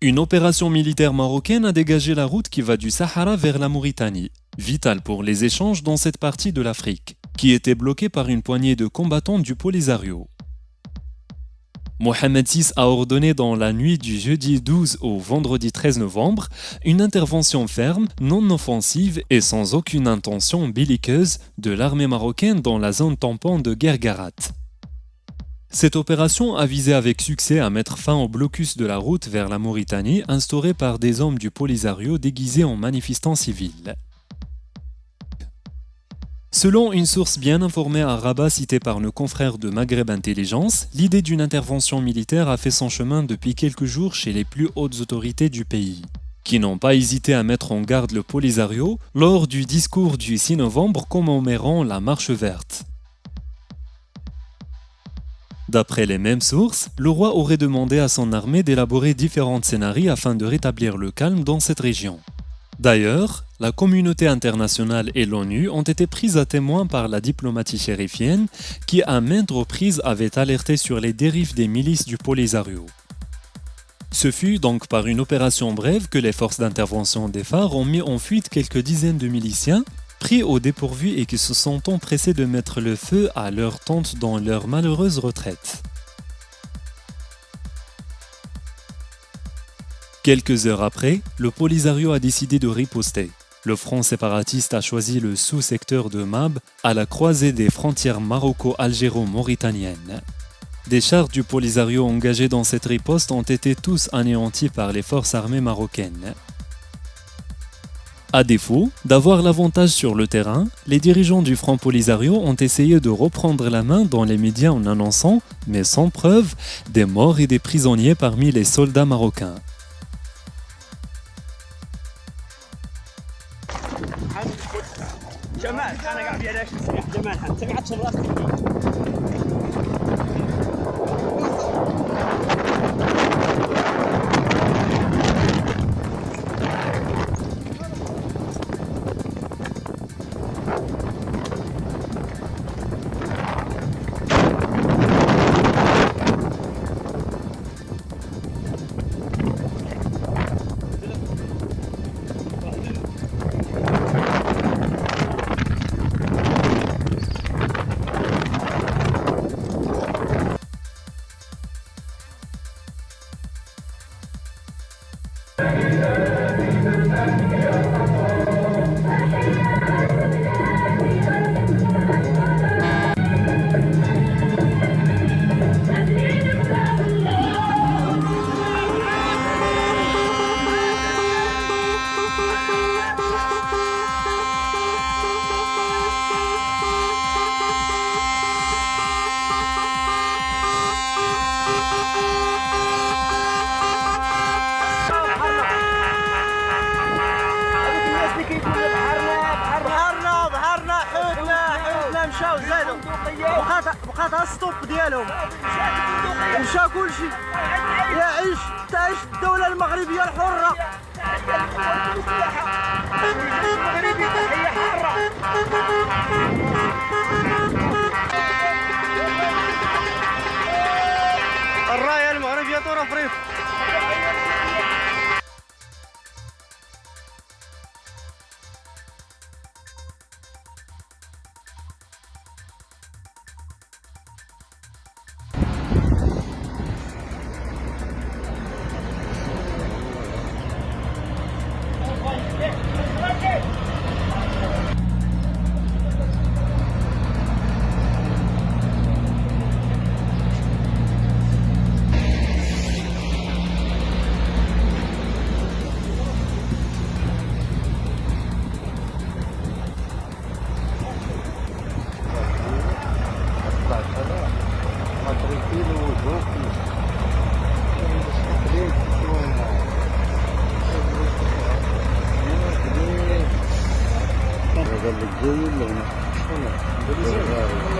Une opération militaire marocaine a dégagé la route qui va du Sahara vers la Mauritanie, vitale pour les échanges dans cette partie de l'Afrique, qui était bloquée par une poignée de combattants du Polisario. Mohamed VI a ordonné dans la nuit du jeudi 12 au vendredi 13 novembre une intervention ferme, non offensive et sans aucune intention belliqueuse de l'armée marocaine dans la zone tampon de Guergarat. Cette opération a visé avec succès à mettre fin au blocus de la route vers la Mauritanie instauré par des hommes du Polisario déguisés en manifestants civils. Selon une source bien informée à Rabat citée par nos confrères de Maghreb Intelligence, l'idée d'une intervention militaire a fait son chemin depuis quelques jours chez les plus hautes autorités du pays, qui n'ont pas hésité à mettre en garde le Polisario lors du discours du 6 novembre commémorant la Marche verte. D'après les mêmes sources, le roi aurait demandé à son armée d'élaborer différents scénarios afin de rétablir le calme dans cette région. D'ailleurs, la communauté internationale et l'ONU ont été prises à témoin par la diplomatie chérifienne qui à maintes reprises avait alerté sur les dérives des milices du Polisario. Ce fut donc par une opération brève que les forces d'intervention des phares ont mis en fuite quelques dizaines de miliciens pris au dépourvu et qui se sont empressés de mettre le feu à leur tente dans leur malheureuse retraite. Quelques heures après, le Polisario a décidé de riposter. Le front séparatiste a choisi le sous-secteur de Mab à la croisée des frontières maroco-algéro-mauritaniennes. Des chars du Polisario engagés dans cette riposte ont été tous anéantis par les forces armées marocaines. À défaut d'avoir l'avantage sur le terrain, les dirigeants du Front Polisario ont essayé de reprendre la main dans les médias en annonçant, mais sans preuve, des morts et des prisonniers parmi les soldats marocains. جمال انا قاعد بيلاش جمال انت قاعد شرفت مشاو زادوا بقات السطوب ديالهم مشى كلشي يعيش تعيش الدولة المغربية الحرة المغربية حرة الراية المغربية طور افريقيا هذا اللي جاي ولا هنا؟